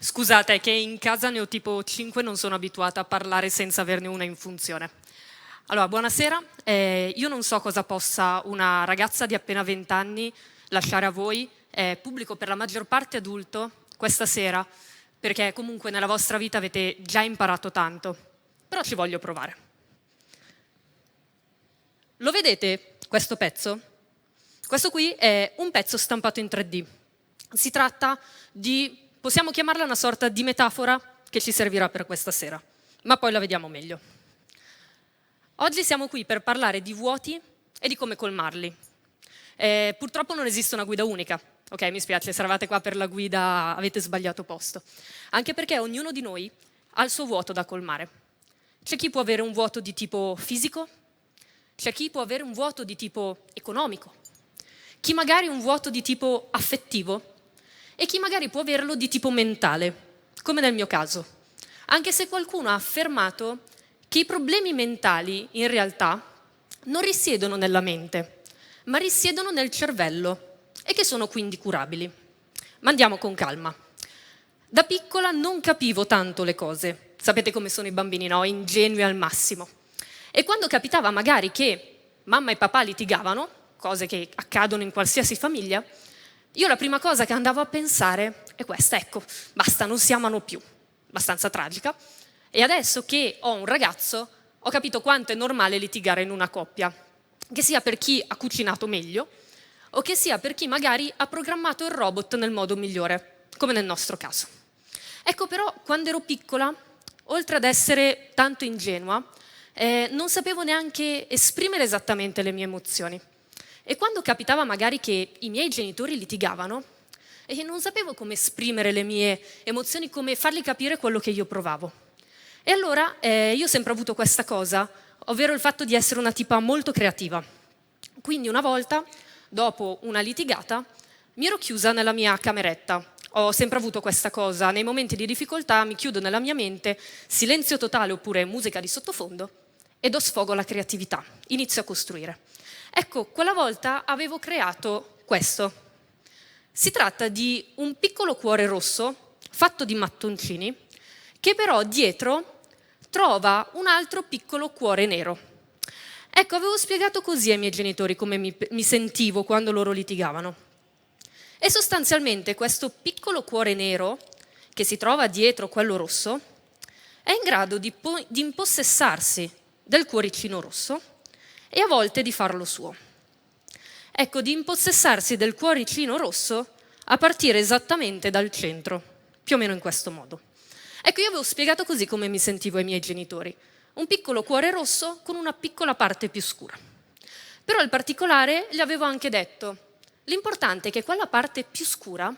Scusate, è che in casa ne ho tipo 5, non sono abituata a parlare senza averne una in funzione. Allora, buonasera. Io non so cosa possa una ragazza di appena 20 anni lasciare a voi, pubblico per la maggior parte adulto, questa sera, perché comunque nella vostra vita avete già imparato tanto, però ci voglio provare. Lo vedete questo pezzo? Questo qui è un pezzo stampato in 3D. Si tratta di, possiamo chiamarla una sorta di metafora che ci servirà per questa sera, ma poi la vediamo meglio. Oggi siamo qui per parlare di vuoti e di come colmarli. Purtroppo non esiste una guida unica. Ok, mi spiace, se eravate qua per la guida avete sbagliato posto. Anche perché ognuno di noi ha il suo vuoto da colmare. C'è chi può avere un vuoto di tipo fisico, c'è chi può avere un vuoto di tipo economico, chi magari un vuoto di tipo affettivo e chi magari può averlo di tipo mentale, come nel mio caso. Anche se qualcuno ha affermato che i problemi mentali in realtà non risiedono nella mente, ma risiedono nel cervello e che sono quindi curabili. Ma andiamo con calma. Da piccola non capivo tanto le cose. Sapete come sono i bambini, no? Ingenui al massimo. E quando capitava magari che mamma e papà litigavano, cose che accadono in qualsiasi famiglia, io la prima cosa che andavo a pensare è questa, ecco, basta, non si amano più, abbastanza tragica. E adesso che ho un ragazzo, ho capito quanto è normale litigare in una coppia, che sia per chi ha cucinato meglio o che sia per chi magari ha programmato il robot nel modo migliore, come nel nostro caso. Ecco però, quando ero piccola, oltre ad essere tanto ingenua, non sapevo neanche esprimere esattamente le mie emozioni. E quando capitava magari che i miei genitori litigavano, non sapevo come esprimere le mie emozioni, come fargli capire quello che io provavo. E allora io ho sempre avuto questa cosa, ovvero il fatto di essere una tipa molto creativa. Quindi una volta, dopo una litigata, mi ero chiusa nella mia cameretta. Ho sempre avuto questa cosa, nei momenti di difficoltà mi chiudo nella mia mente, silenzio totale oppure musica di sottofondo, e do sfogo alla creatività, inizio a costruire. Ecco, quella volta avevo creato questo. Si tratta di un piccolo cuore rosso, fatto di mattoncini, che però dietro trova un altro piccolo cuore nero. Ecco, avevo spiegato così ai miei genitori come mi sentivo quando loro litigavano. E sostanzialmente questo piccolo cuore nero, che si trova dietro quello rosso, è in grado di impossessarsi del cuoricino rosso e a volte di farlo suo. Ecco, di impossessarsi del cuoricino rosso a partire esattamente dal centro, più o meno in questo modo. Ecco, io avevo spiegato così come mi sentivo ai miei genitori. Un piccolo cuore rosso con una piccola parte più scura. Però il particolare gli avevo anche detto, l'importante è che quella parte più scura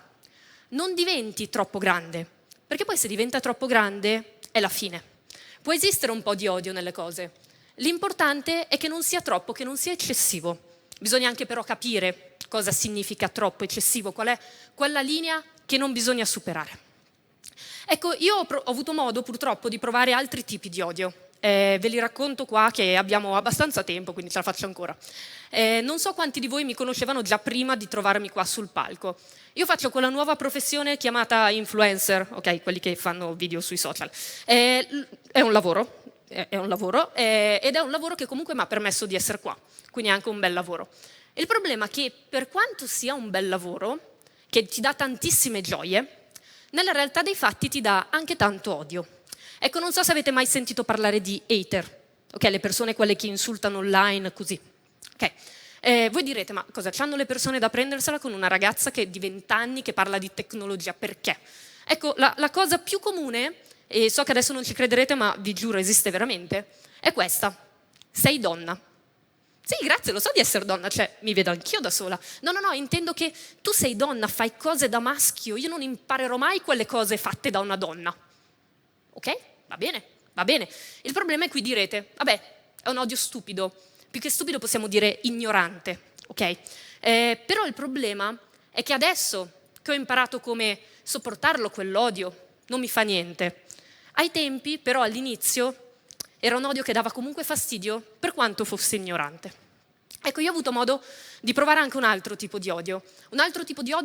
non diventi troppo grande, perché poi se diventa troppo grande è la fine. Può esistere un po' di odio nelle cose. L'importante è che non sia troppo, che non sia eccessivo. Bisogna anche però capire cosa significa troppo, eccessivo, qual è quella linea che non bisogna superare. Ecco, io ho avuto modo purtroppo di provare altri tipi di odio. Ve li racconto qua che abbiamo abbastanza tempo, quindi ce la faccio ancora. Non so quanti di voi mi conoscevano già prima di trovarmi qua sul palco. Io faccio quella nuova professione chiamata influencer, ok, quelli che fanno video sui social. È un lavoro, ed è un lavoro che comunque mi ha permesso di essere qua, quindi è anche un bel lavoro. Il problema è che per quanto sia un bel lavoro, che ti dà tantissime gioie, nella realtà dei fatti ti dà anche tanto odio. Ecco, non so se avete mai sentito parlare di hater, ok, le persone quelle che insultano online, così. Ok. Voi direte, ma cosa c'hanno le persone da prendersela con una ragazza che di 20 anni che parla di tecnologia? Perché? Ecco, la cosa più comune, e so che adesso non ci crederete, ma vi giuro esiste veramente, è questa. Sei donna. Sì, grazie, lo so di essere donna, cioè mi vedo anch'io da sola. No, intendo che tu sei donna, fai cose da maschio, io non imparerò mai quelle cose fatte da una donna. Ok? Va bene, va bene. Il problema è qui direte, vabbè, è un odio stupido. Più che stupido possiamo dire ignorante, ok? Però il problema è che adesso che ho imparato come sopportarlo quell'odio, non mi fa niente. Ai tempi, però, all'inizio, era un odio che dava comunque fastidio per quanto fosse ignorante. Ecco, io ho avuto modo di provare anche un altro tipo di odio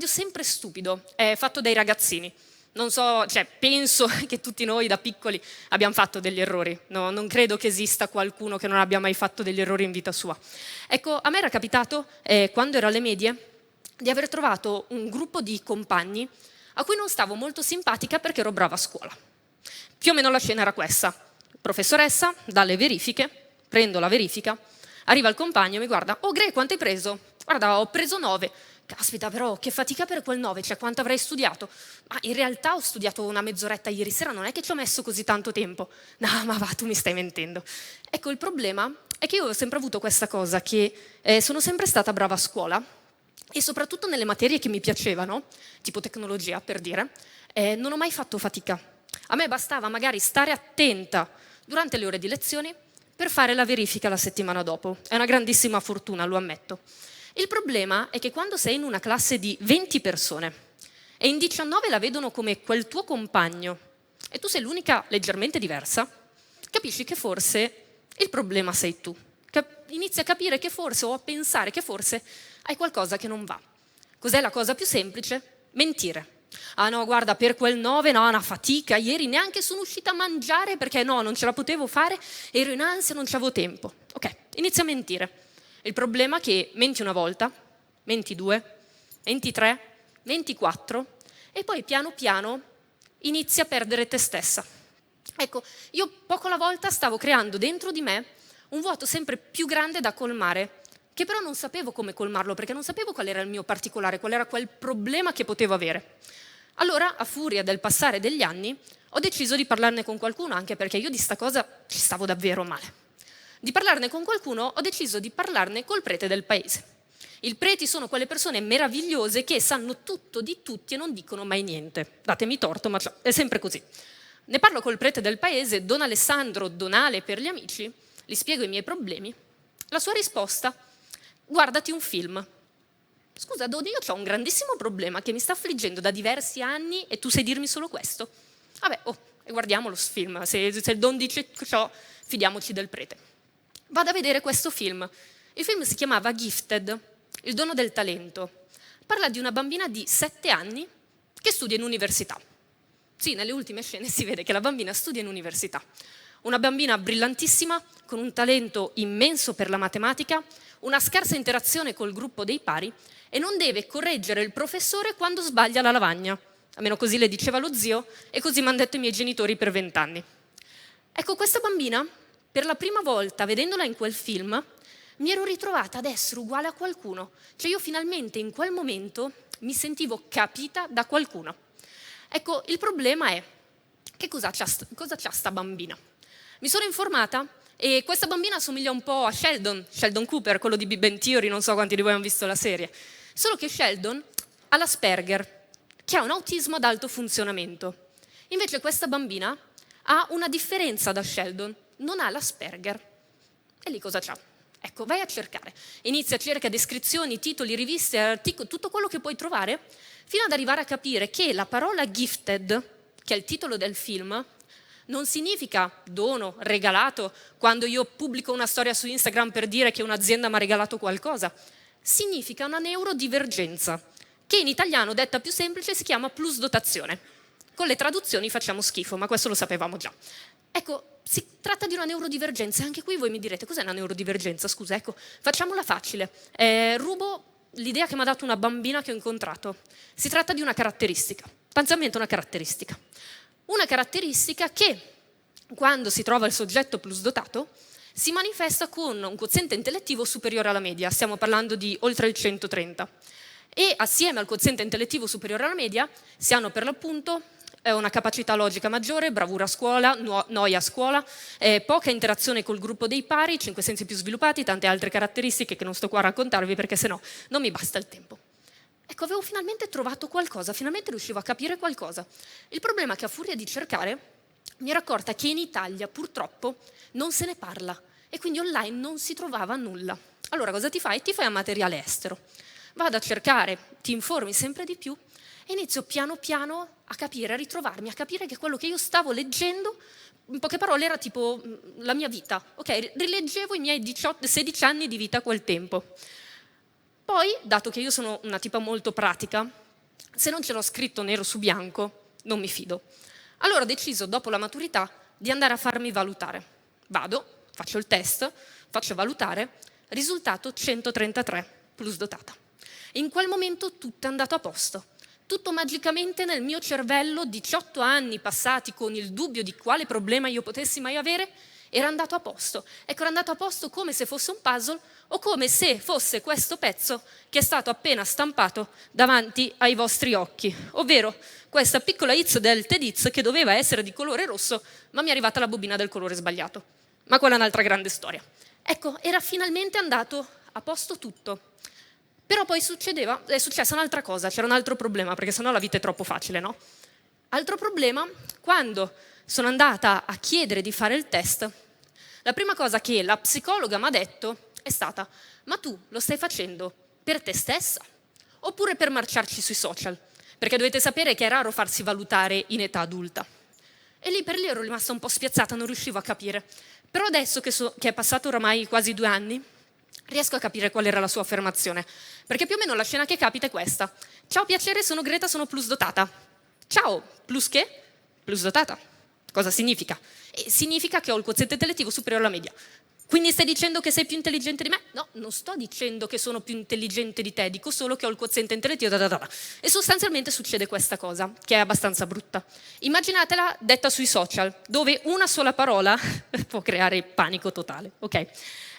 sempre stupido, fatto dai ragazzini. Non so, cioè, penso che tutti noi da piccoli abbiamo fatto degli errori, no? Non credo che esista qualcuno che non abbia mai fatto degli errori in vita sua. Ecco, a me era capitato, quando ero alle medie, di aver trovato un gruppo di compagni a cui non stavo molto simpatica perché ero brava a scuola. Più o meno la scena era questa: professoressa, dà le verifiche, prendo la verifica, arriva il compagno e mi guarda: «Oh Gre, quanto hai preso?» «Guarda, ho preso 9. «Caspita, però che fatica per quel 9, cioè quanto avrei studiato?» «Ma in realtà ho studiato una mezz'oretta ieri sera, non è che ci ho messo così tanto tempo». «No, ma va, tu mi stai mentendo». Ecco, il problema è che io ho sempre avuto questa cosa, che sono sempre stata brava a scuola e soprattutto nelle materie che mi piacevano, tipo tecnologia per dire, non ho mai fatto fatica. A me bastava magari stare attenta durante le ore di lezione per fare la verifica la settimana dopo. È una grandissima fortuna, lo ammetto. Il problema è che quando sei in una classe di 20 persone e in 19 la vedono come quel tuo compagno e tu sei l'unica leggermente diversa, capisci che forse il problema sei tu. Inizi a capire che forse, o a pensare che forse hai qualcosa che non va. Cos'è la cosa più semplice? Mentire. «Ah no, guarda, per quel 9 no, una fatica, ieri neanche sono uscita a mangiare perché no, non ce la potevo fare, ero in ansia, non c'avevo tempo». Ok, inizia a mentire. Il problema è che menti una volta, menti 2, menti 3, menti 4 e poi piano piano inizi a perdere te stessa. Ecco, io poco alla volta stavo creando dentro di me un vuoto sempre più grande da colmare, che però non sapevo come colmarlo, perché non sapevo qual era il mio particolare, qual era quel problema che potevo avere. Allora, a furia del passare degli anni, ho deciso di parlarne con qualcuno, anche perché io di sta cosa ci stavo davvero male. Di parlarne con qualcuno, ho deciso di parlarne col prete del paese. I preti sono quelle persone meravigliose che sanno tutto di tutti e non dicono mai niente. Datemi torto, ma è sempre così. Ne parlo col prete del paese, Don Alessandro Donale per gli amici, gli spiego i miei problemi. La sua risposta: guardati un film. Scusa, Dodi, io ho un grandissimo problema che mi sta affliggendo da diversi anni e tu sai dirmi solo questo? Vabbè, e guardiamo lo film, se il Don dice ciò, fidiamoci del prete. Vado a vedere questo film. Il film si chiamava Gifted, il dono del talento. Parla di una bambina di 7 anni che studia in università. Sì, nelle ultime scene si vede che la bambina studia in università. Una bambina brillantissima, con un talento immenso per la matematica, una scarsa interazione col gruppo dei pari e non deve correggere il professore quando sbaglia la lavagna. Almeno così le diceva lo zio e così mi hanno detto i miei genitori per 20 anni. Ecco, questa bambina, per la prima volta vedendola in quel film, mi ero ritrovata ad essere uguale a qualcuno. Cioè io finalmente in quel momento mi sentivo capita da qualcuno. Ecco, il problema è, che cosa c'ha sta bambina? Mi sono informata e questa bambina assomiglia un po' a Sheldon Cooper, quello di Big Bang Theory, non so quanti di voi hanno visto la serie. Solo che Sheldon ha l'Asperger, che ha un autismo ad alto funzionamento. Invece questa bambina ha una differenza da Sheldon, non ha l'Asperger. E lì cosa c'ha? Ecco, vai a cercare. Inizia a cercare descrizioni, titoli, riviste, articoli, tutto quello che puoi trovare, fino ad arrivare a capire che la parola gifted, che è il titolo del film, non significa dono, regalato, quando io pubblico una storia su Instagram per dire che un'azienda mi ha regalato qualcosa. Significa una neurodivergenza, che in italiano, detta più semplice, si chiama plusdotazione. Con le traduzioni facciamo schifo, ma questo lo sapevamo già. Ecco, si tratta di una neurodivergenza. Anche qui voi mi direte, cos'è una neurodivergenza? Scusa, ecco, facciamola facile. Rubo l'idea che mi ha dato una bambina che ho incontrato. Si tratta di una caratteristica, panzamente una caratteristica. Una caratteristica che, quando si trova il soggetto plusdotato, si manifesta con un quoziente intellettivo superiore alla media. Stiamo parlando di oltre il 130. E assieme al quoziente intellettivo superiore alla media si hanno per l'appunto una capacità logica maggiore, bravura a scuola, noia a scuola, poca interazione col gruppo dei pari, 5 sensi più sviluppati, tante altre caratteristiche che non sto qua a raccontarvi perché sennò non mi basta il tempo. Ecco, avevo finalmente trovato qualcosa, finalmente riuscivo a capire qualcosa. Il problema è che a furia di cercare mi ero accorta che in Italia purtroppo non se ne parla e quindi online non si trovava nulla. Allora cosa ti fai? Ti fai a materiale estero. Vado a cercare, ti informi sempre di più e inizio piano piano a capire, a ritrovarmi, a capire che quello che io stavo leggendo, in poche parole, era tipo la mia vita. Ok, rileggevo i miei 16 anni di vita a quel tempo. Poi, dato che io sono una tipa molto pratica, se non ce l'ho scritto nero su bianco, non mi fido. Allora ho deciso, dopo la maturità, di andare a farmi valutare. Vado, faccio il test, faccio valutare, risultato 133, plus dotata. In quel momento tutto è andato a posto. Tutto magicamente nel mio cervello, 18 anni passati con il dubbio di quale problema io potessi mai avere, era andato a posto. Ecco, era andato a posto come se fosse un puzzle o come se fosse questo pezzo che è stato appena stampato davanti ai vostri occhi, ovvero questa piccola hits del TEDx che doveva essere di colore rosso, ma mi è arrivata la bobina del colore sbagliato. Ma quella è un'altra grande storia. Ecco, era finalmente andato a posto tutto. Però poi è successa un'altra cosa, c'era un altro problema, perché sennò la vita è troppo facile, no? Altro problema, quando sono andata a chiedere di fare il test, la prima cosa che la psicologa mi ha detto è stata: ma tu lo stai facendo per te stessa oppure per marciarci sui social? Perché dovete sapere che è raro farsi valutare in età adulta. E lì per lì ero rimasta un po' spiazzata, non riuscivo a capire. Però adesso che è passato oramai quasi 2 anni, riesco a capire qual era la sua affermazione, perché più o meno la scena che capita è questa. Ciao, piacere, sono Greta, sono plus dotata. Ciao, plus che? Plus dotata. Cosa significa? Significa che ho il quoziente intellettivo superiore alla media. Quindi stai dicendo che sei più intelligente di me? No, non sto dicendo che sono più intelligente di te, dico solo che ho il quoziente intellettivo. E sostanzialmente succede questa cosa, che è abbastanza brutta. Immaginatela detta sui social, dove una sola parola può creare panico totale, ok?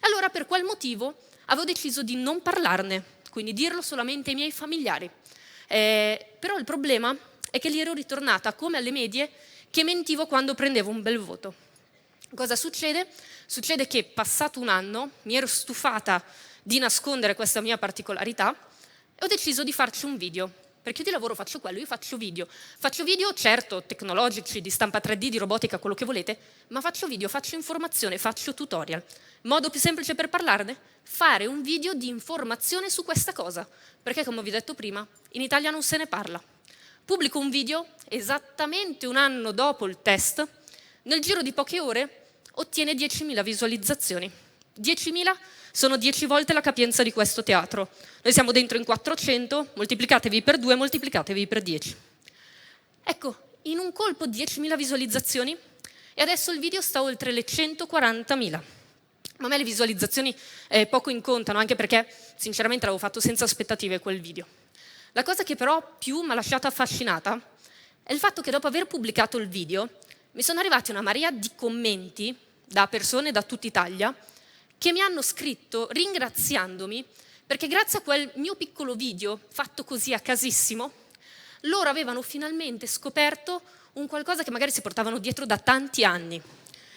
Allora, per quel motivo, avevo deciso di non parlarne, quindi dirlo solamente ai miei familiari. Però il problema è che lì ero ritornata, come alle medie, che mentivo quando prendevo un bel voto. Cosa succede? Succede che passato un anno mi ero stufata di nascondere questa mia particolarità e ho deciso di farci un video. Perché io di lavoro faccio quello, io faccio video. Faccio video, certo, tecnologici, di stampa 3D, di robotica, quello che volete, ma faccio video, faccio informazione, faccio tutorial. Modo più semplice per parlarne? Fare un video di informazione su questa cosa. Perché, come vi ho detto prima, in Italia non se ne parla. Pubblico un video esattamente un anno dopo il test, nel giro di poche ore ottiene 10.000 visualizzazioni. 10.000 sono 10 volte la capienza di questo teatro. Noi siamo dentro in 400, moltiplicatevi per 2, moltiplicatevi per 10. Ecco, in un colpo 10.000 visualizzazioni e adesso il video sta oltre le 140.000. Ma a me le visualizzazioni poco incontano, anche perché sinceramente l'avevo fatto senza aspettative quel video. La cosa che però più mi ha lasciato affascinata è il fatto che dopo aver pubblicato il video mi sono arrivati una marea di commenti da persone da tutta Italia che mi hanno scritto ringraziandomi perché grazie a quel mio piccolo video fatto così a casissimo loro avevano finalmente scoperto un qualcosa che magari si portavano dietro da tanti anni.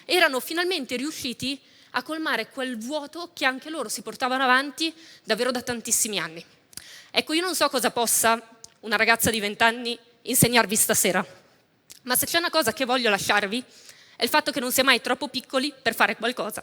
Erano finalmente riusciti a colmare quel vuoto che anche loro si portavano avanti davvero da tantissimi anni. Ecco, io non so cosa possa una ragazza di 20 anni insegnarvi stasera, ma se c'è una cosa che voglio lasciarvi è il fatto che non si è mai troppo piccoli per fare qualcosa.